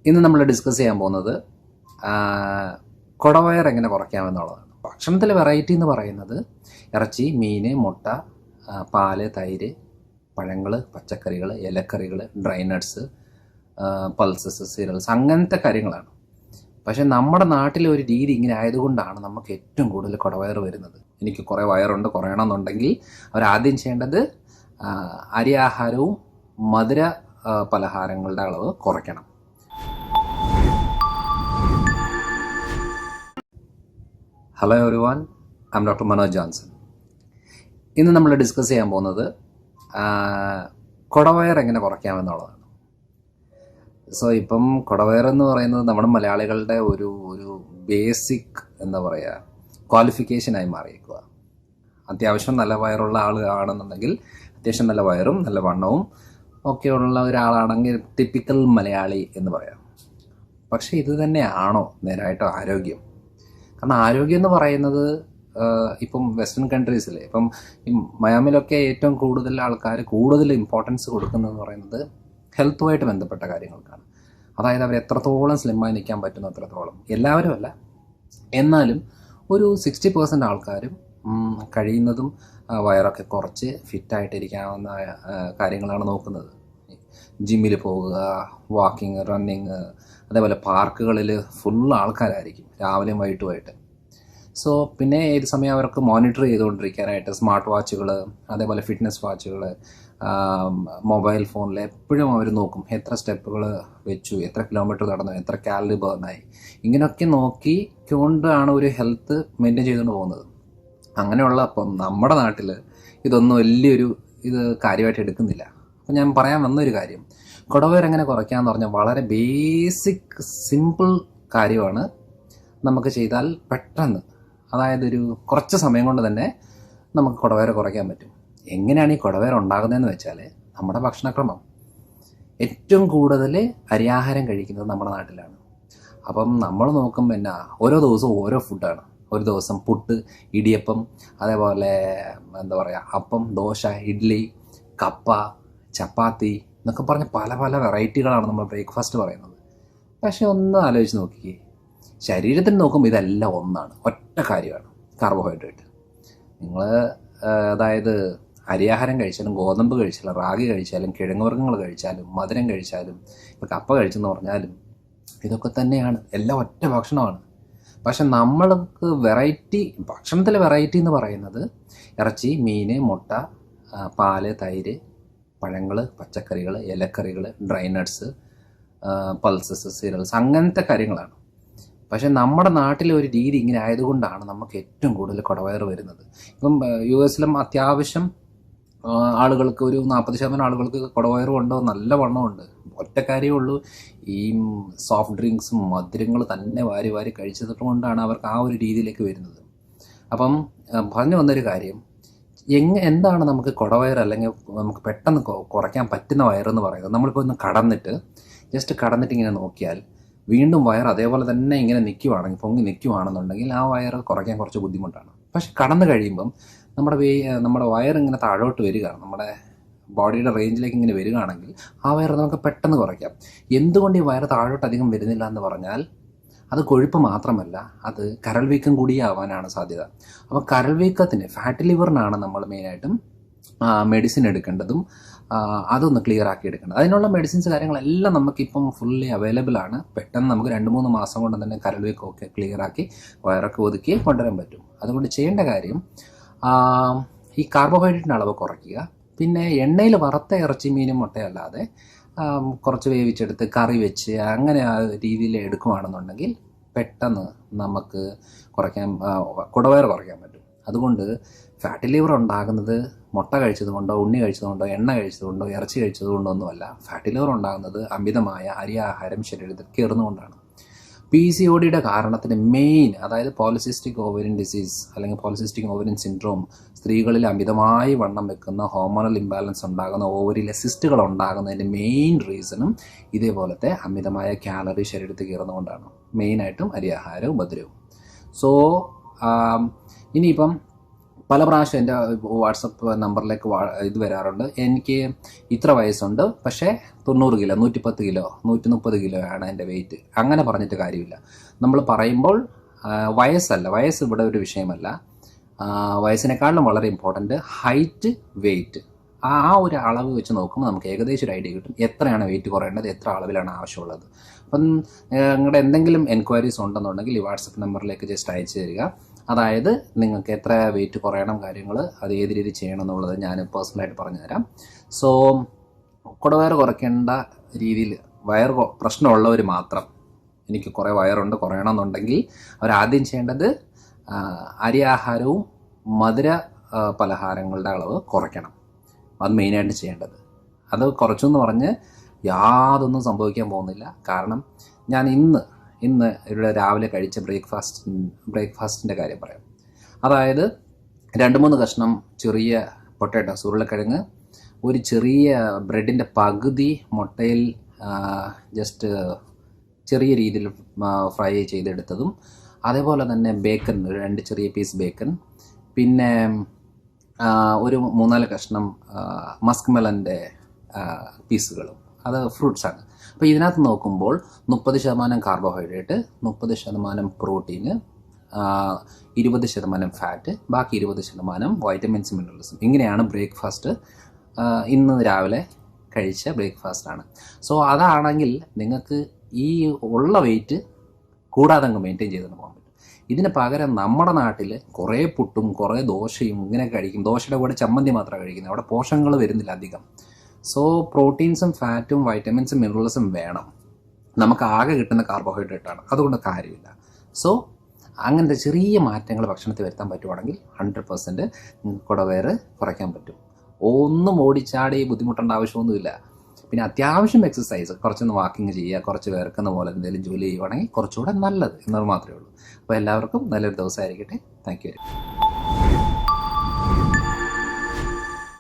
ഇന്ന് നമ്മൾ ഡിസ്കസ് ചെയ്യാൻ പോകുന്നത് കുടവയർ എങ്ങനെ കുറയ്ക്കാമെന്നുള്ളതാണ്. ഭക്ഷണത്തിലെ വെറൈറ്റി എന്ന് പറയുന്നത് ഇറച്ചി, മീൻ, മുട്ട, പാല്, തൈര്, പഴങ്ങൾ, പച്ചക്കറികൾ, ഇലക്കറികൾ, ഡ്രൈ നട്ട്സ്, പൾസസ്, സീരിയൽസ്, അങ്ങനത്തെ കാര്യങ്ങളാണ്. പക്ഷേ നമ്മുടെ നാട്ടിലെ ഒരു രീതി ഇങ്ങനെ ആയതുകൊണ്ടാണ് നമുക്ക് ഏറ്റവും കൂടുതൽ കുടവയർ വരുന്നത്. എനിക്ക് കുറേ വയറുണ്ട്, കുറയണമെന്നുണ്ടെങ്കിൽ അവരാദ്യം ചെയ്യേണ്ടത് അരി ആഹാരവും മധുര പലഹാരങ്ങളുടെ അളവ് കുറയ്ക്കണം. Hello everyone, I M doctor Manoj Johnson. ഇന്ന് നമ്മൾ ഡിസ്കസ് ചെയ്യാൻ പോകുന്നത് കുടവയർ എങ്ങനെ കുറയ്ക്കാമെന്നുള്ളതാണ്. സോ ഇപ്പം കുടവയർ എന്ന് പറയുന്നത് നമ്മുടെ മലയാളികളുടെ ഒരു ബേസിക് എന്താ പറയുക ക്വാളിഫിക്കേഷനായി മാറിയേക്കുക. അത്യാവശ്യം നല്ല വയറുള്ള ആണെന്നുണ്ടെങ്കിൽ അത്യാവശ്യം നല്ല വയറും നല്ല വണ്ണവും ഒക്കെയുള്ള ഒരാളാണെങ്കിൽ ടിപ്പിക്കൽ മലയാളി എന്ന് പറയാം. പക്ഷേ ഇത് തന്നെയാണോ നേരായിട്ട് ആരോഗ്യം? കാരണം ആരോഗ്യം എന്ന് പറയുന്നത് ഇപ്പം വെസ്റ്റേൺ കൺട്രീസിൽ ഇപ്പം ഈ മയാമിലൊക്കെ ഏറ്റവും കൂടുതൽ ആൾക്കാർ കൂടുതൽ ഇമ്പോർട്ടൻസ് കൊടുക്കുന്നതെന്ന് പറയുന്നത് ഹെൽത്തുമായിട്ട് ബന്ധപ്പെട്ട കാര്യങ്ങൾക്കാണ്. അതായത് അവർ എത്രത്തോളം സ്ലിമ്മായി നിൽക്കാൻ പറ്റുന്നു അത്രത്തോളം. എല്ലാവരും അല്ല, എന്നാലും ഒരു 60% ആൾക്കാരും കഴിയുന്നതും വയറൊക്കെ കുറച്ച് ഫിറ്റായിട്ടിരിക്കാവുന്ന കാര്യങ്ങളാണ് നോക്കുന്നത്. ജിമ്മിൽ പോവുക, വാക്കിങ്, റണ്ണിങ്, അതേപോലെ പാർക്കുകളിൽ ഫുൾ ആൾക്കാരായിരിക്കും രാവിലെയും വൈകിട്ടുമായിട്ട്. സോ പിന്നെ ഏത് സമയം അവർക്ക് മോണിറ്റർ ചെയ്തുകൊണ്ടിരിക്കാനായിട്ട് സ്മാർട്ട് വാച്ചുകൾ, അതേപോലെ ഫിറ്റ്നസ് വാച്ചുകൾ, മൊബൈൽ ഫോണിൽ എപ്പോഴും അവർ നോക്കും എത്ര സ്റ്റെപ്പുകൾ വെച്ചു, എത്ര കിലോമീറ്റർ നടന്നു, എത്ര കാലറി ബേർണായി. ഇങ്ങനെയൊക്കെ നോക്കിക്കൊണ്ടാണ് ഒരു ഹെൽത്ത് മെയിൻറ്റെയിൻ ചെയ്തുകൊണ്ട് പോകുന്നത്. അങ്ങനെയുള്ള അപ്പം നമ്മുടെ നാട്ടിൽ ഇതൊന്നും വലിയൊരു കാര്യമായിട്ട് എടുക്കുന്നില്ല. അപ്പം ഞാൻ പറയാൻ വന്നൊരു കാര്യം, കുടവയർ എങ്ങനെ കുറയ്ക്കാമെന്ന് പറഞ്ഞാൽ വളരെ ബേസിക് സിമ്പിൾ കാര്യമാണ്. നമുക്ക് ചെയ്താൽ പെട്ടെന്ന്, അതായത് ഒരു കുറച്ച് സമയം കൊണ്ട് തന്നെ നമുക്ക് കുടവയർ കുറയ്ക്കാൻ പറ്റും. എങ്ങനെയാണ് ഈ കുടവയർ ഉണ്ടാകുന്നതെന്ന് വെച്ചാൽ നമ്മുടെ ഭക്ഷണക്രമം. ഏറ്റവും കൂടുതൽ അരിയാഹാരം കഴിക്കുന്നത് നമ്മുടെ നാട്ടിലാണ്. അപ്പം നമ്മൾ നോക്കുമ്പോൾ എന്നാ ഓരോ ദിവസവും ഓരോ ഫുഡാണ്. ഒരു ദിവസം പുട്ട്, ഇടിയപ്പം, അതേപോലെ എന്താ പറയുക അപ്പം, ദോശ, ഇഡ്ഡലി, കപ്പ, ചപ്പാത്തി എന്നൊക്കെ പറഞ്ഞ് പല പല വെറൈറ്റികളാണ് നമ്മൾ ബ്രേക്ക്ഫാസ്റ്റ് പറയുന്നത്. പക്ഷെ ഒന്ന് ആലോചിച്ച് നോക്കിക്കേ, ശരീരത്തിന് നോക്കുമ്പോൾ ഇതെല്ലാം ഒന്നാണ്, ഒറ്റ കാര്യമാണ്, കാർബോഹൈഡ്രേറ്റ്. നിങ്ങൾ അതായത് അരിയാഹാരം കഴിച്ചാലും, ഗോതമ്പ് കഴിച്ചാലും, റാഗി കഴിച്ചാലും, കിഴങ്ങുവർഗ്ഗങ്ങൾ കഴിച്ചാലും, മധുരം കഴിച്ചാലും, ഇപ്പോൾ കപ്പ കഴിച്ചെന്ന് പറഞ്ഞാലും ഇതൊക്കെ തന്നെയാണ്, എല്ലാം ഒറ്റ ഭക്ഷണമാണ്. പക്ഷെ നമ്മൾക്ക് വെറൈറ്റി, ഭക്ഷണത്തിലെ വെറൈറ്റി എന്ന് പറയുന്നത് ഇറച്ചി, മീൻ, മുട്ട, പാല്, തൈര്, പഴങ്ങൾ, പച്ചക്കറികൾ, ഇലക്കറികൾ, ഡ്രൈ നട്ട്സ്, പൾസസ്, സീരിയൽസ്, അങ്ങനത്തെ കാര്യങ്ങളാണ്. പക്ഷേ നമ്മുടെ നാട്ടിലെ ഒരു രീതി ഇങ്ങനെ ആയതുകൊണ്ടാണ് നമുക്ക് ഏറ്റവും കൂടുതൽ കുടവയർ വരുന്നത്. ഇപ്പം US അത്യാവശ്യം ആളുകൾക്ക് ഒരു 40% ആളുകൾക്ക് കുടവയറും ഉണ്ടോ, നല്ല വണ്ണമുണ്ട്. ഒറ്റ കാര്യമേ ഉള്ളൂ, ഈ സോഫ്റ്റ് ഡ്രിങ്ക്സും മധുരങ്ങൾ തന്നെ വാരി വാരി കഴിച്ചത് കൊണ്ടാണ് അവർക്ക് ആ ഒരു രീതിയിലേക്ക് വരുന്നത്. അപ്പം പറഞ്ഞു വന്നൊരു കാര്യം, എന്താണ് നമുക്ക് കുടവയർ അല്ലെങ്കിൽ നമുക്ക് പെട്ടെന്ന് കുറയ്ക്കാൻ പറ്റുന്ന വയറെന്ന് പറയുന്നത്? നമ്മളിപ്പോൾ ഒന്ന് ജസ്റ്റ് കടന്നിട്ട് ഇങ്ങനെ നോക്കിയാൽ വീണ്ടും വയർ അതേപോലെ തന്നെ ഇങ്ങനെ നിൽക്കുവാണെങ്കിൽ, പൊങ്ങി നിൽക്കുവാണെന്നുണ്ടെങ്കിൽ ആ വയർ കുറയ്ക്കാൻ കുറച്ച് ബുദ്ധിമുട്ടാണ്. പക്ഷെ കടന്നു കഴിയുമ്പം നമ്മുടെ വയർ ഇങ്ങനെ താഴോട്ട് വരികയാണ്, നമ്മുടെ ബോഡിയുടെ റേഞ്ചിലേക്ക് ഇങ്ങനെ വരികയാണെങ്കിൽ ആ വയർ നമുക്ക് പെട്ടെന്ന് കുറയ്ക്കാം. എന്തുകൊണ്ട് ഈ വയർ താഴോട്ട് അധികം വരുന്നില്ല എന്ന് പറഞ്ഞാൽ അത് കൊഴുപ്പ് മാത്രമല്ല, അത് കരൾ വീക്കം കൂടി ആവാനാണ് സാധ്യത. അപ്പോൾ കരൾ വീക്കത്തിന്, ഫാറ്റ് ലിവറിനാണ് നമ്മൾ മെയിനായിട്ടും മെഡിസിൻ എടുക്കേണ്ടതും അതൊന്ന് ക്ലിയർ ആക്കി എടുക്കേണ്ടത്. അതിനുള്ള മെഡിസിൻസ് കാര്യങ്ങളെല്ലാം നമുക്കിപ്പം ഫുള്ളി അവൈലബിൾ ആണ്. പെട്ടെന്ന് നമുക്ക് 2-3 മാസം കൊണ്ട് തന്നെ കരൾ വീക്കമൊക്കെ ക്ലിയർ ആക്കി വയറൊക്കെ ഒതുക്കി കൊണ്ടുവരാൻ പറ്റും. അതുകൊണ്ട് ചെയ്യേണ്ട കാര്യം ഈ കാർബോഹൈഡ്രേറ്റിൻ്റെ അളവ് കുറയ്ക്കുക. പിന്നെ എണ്ണയിൽ വറുത്ത ഇറച്ചി, മീനും, മുട്ടയല്ലാതെ കുറച്ച് വേവിച്ചെടുത്ത് കറി വെച്ച് അങ്ങനെ ആ രീതിയിൽ എടുക്കുകയാണെന്നുണ്ടെങ്കിൽ പെട്ടെന്ന് നമുക്ക് കുടവയർ കുറയ്ക്കാൻ പറ്റും. അതുകൊണ്ട് ഫാറ്റി ലിവർ ഉണ്ടാകുന്നത് മുട്ട കഴിച്ചതുകൊണ്ടോ, ഉണ്ണി കഴിച്ചതുകൊണ്ടോ, എണ്ണ കഴിച്ചതുകൊണ്ടോ, ഇറച്ചി കഴിച്ചതുകൊണ്ടോ ഒന്നുമല്ല. ഫാറ്റി ലിവർ ഉണ്ടാകുന്നത് അമിതമായ അരിയാഹാരം ശരീരത്തിൽ കയറുന്നതുകൊണ്ടാണ്. PCODയുടെ കാരണത്തിന് മെയിൻ, അതായത് പോളിസിസ്റ്റിക് ഓവറിൻ ഡിസീസ് അല്ലെങ്കിൽ പോളിസിസ്റ്റിക് ഓവറിൻ സിൻഡ്രോം, സ്ത്രീകളിൽ അമിതമായി വണ്ണം വെക്കുന്ന, ഹോർമോണൽ ഇംബാലൻസ് ഉണ്ടാകുന്ന, ഓവറിലെ സിസ്റ്റുകൾ ഉണ്ടാകുന്നതിൻ്റെ മെയിൻ റീസണും ഇതേപോലത്തെ അമിതമായ കാലറി ശരീരത്തിൽ കയറുന്നതുകൊണ്ടാണ്. മെയിനായിട്ടും അരിയാഹാരവും മധുരവും. സോ ഇനിയിപ്പം പല പ്രാവശ്യം എൻ്റെ വാട്സപ്പ് നമ്പറിലേക്ക് ഇത് വരാറുണ്ട്, എനിക്ക് ഇത്ര വയസ്സുണ്ട് പക്ഷേ 90 കിലോ, 110 കിലോ, 130 കിലോ ആണ് എൻ്റെ വെയിറ്റ്. അങ്ങനെ പറഞ്ഞിട്ട് കാര്യമില്ല. നമ്മൾ പറയുമ്പോൾ വയസ്സല്ല, വയസ്സ് ഇവിടെ ഒരു വിഷയമല്ല. വയസ്സിനെക്കാളും വളരെ ഇമ്പോർട്ടൻറ്റ് ഹൈറ്റ്, വെയിറ്റ്. ആ ഒരു അളവ് വെച്ച് നോക്കുമ്പോൾ നമുക്ക് ഏകദേശം ഒരു ഐഡിയ കിട്ടും എത്രയാണ് വെയിറ്റ് കുറയേണ്ടത്, എത്ര അളവിലാണ് ആവശ്യമുള്ളത്. അപ്പം നിങ്ങളുടെ എന്തെങ്കിലും എൻക്വയറീസ് ഉണ്ടെന്നുണ്ടെങ്കിൽ ഈ വാട്സപ്പ് നമ്പറിലേക്ക് ജസ്റ്റ് അയച്ചു തരിക. അതായത് നിങ്ങൾക്ക് എത്ര വെയിറ്റ് കുറയണം, കാര്യങ്ങൾ അത് ഏത് രീതി ചെയ്യണം എന്നുള്ളത് ഞാൻ പേഴ്സണലായിട്ട് പറഞ്ഞുതരാം. സോ കുടവയർ കുറയ്ക്കേണ്ട രീതിയിൽ പ്രശ്നമുള്ളവർ മാത്രം, എനിക്ക് കുറേ വയറുണ്ട് കുറയണമെന്നുണ്ടെങ്കിൽ അവരാദ്യം ചെയ്യേണ്ടത് അരി ആഹാരവും മധുര പലഹാരങ്ങളുടെ അളവ് കുറയ്ക്കണം. അത് മെയിനായിട്ട് ചെയ്യേണ്ടത്. അത് കുറച്ചെന്ന് പറഞ്ഞ് യാതൊന്നും സംഭവിക്കാൻ പോകുന്നില്ല. കാരണം ഞാൻ ഇന്ന് ഇവിടെ രാവിലെ കഴിച്ച ബ്രേക്ക്ഫാസ്റ്റിൻ്റെ കാര്യം പറയാം. അതായത് 2-3 കഷ്ണം ചെറിയ പൊട്ടാറ്റോസ്, ഉരുളക്കിഴങ്ങ്, ഒരു ചെറിയ ബ്രെഡിൻ്റെ പകുതി മുട്ടയിൽ ജസ്റ്റ് ചെറിയ രീതിയിൽ ഫ്രൈ ചെയ്തെടുത്തതും, അതേപോലെ തന്നെ ബേക്കൺ, 2 ചെറിയ പീസ് ബേക്കൺ, പിന്നെ ഒരു 3-4 കഷ്ണം മസ്ക് മെലൻ്റെ പീസുകളും. അത് ഫ്രൂട്ട്സാണ്. അപ്പോൾ ഇതിനകത്ത് നോക്കുമ്പോൾ 30% കാർബോഹൈഡ്രേറ്റ്, 30% പ്രോട്ടീന്, 20% ഫാറ്റ്, ബാക്കി 20% വൈറ്റമിൻസും മിനറൽസും. ഇങ്ങനെയാണ് ബ്രേക്ക്ഫാസ്റ്റ് ഇന്ന് രാവിലെ കഴിച്ച ബ്രേക്ക്ഫാസ്റ്റാണ്. സോ അതാണെങ്കിൽ നിങ്ങൾക്ക് ഈ ഉള്ള വെയിറ്റ് കൂടാതെ അങ്ങ് മെയിൻറ്റെയിൻ ചെയ്തുകൊണ്ട് പോകാൻ പറ്റും. ഇതിന് പകരം നമ്മുടെ നാട്ടിൽ കുറേ പുട്ടും കുറേ ദോശയും ഇങ്ങനെ കഴിക്കും. ദോശയുടെ കൂടെ ചമ്മന്തി മാത്രമാണ് കഴിക്കുന്നത്. അവിടെ പോഷകങ്ങൾ വരുന്നില്ല അധികം. സോ പ്രോട്ടീൻസും ഫാറ്റും വൈറ്റമിൻസും മിനറൽസും വേണം. നമുക്ക് ആകെ കിട്ടുന്ന കാർബോഹൈഡ്രേറ്റാണ്, അതുകൊണ്ട് കാര്യമില്ല. സോ അങ്ങനത്തെ ചെറിയ മാറ്റങ്ങൾ ഭക്ഷണത്തിൽ വരുത്താൻ പറ്റുവാണെങ്കിൽ 100% കുടവയർ കുറയ്ക്കാൻ പറ്റും. ഒന്നും ഓടിച്ചാടി ബുദ്ധിമുട്ടേണ്ട ആവശ്യമൊന്നുമില്ല. പിന്നെ അത്യാവശ്യം എക്സസൈസ്, കുറച്ചൊന്ന് വാക്കിങ് ചെയ്യുക, കുറച്ച് വേർക്കുന്ന പോലെ എന്തെങ്കിലും ജോലി ചെയ്യുവാണെങ്കിൽ കുറച്ചുകൂടെ നല്ലത് എന്നത് മാത്രമേ ഉള്ളൂ. അപ്പോൾ എല്ലാവർക്കും നല്ലൊരു ദിവസമായിരിക്കട്ടെ. Thank you.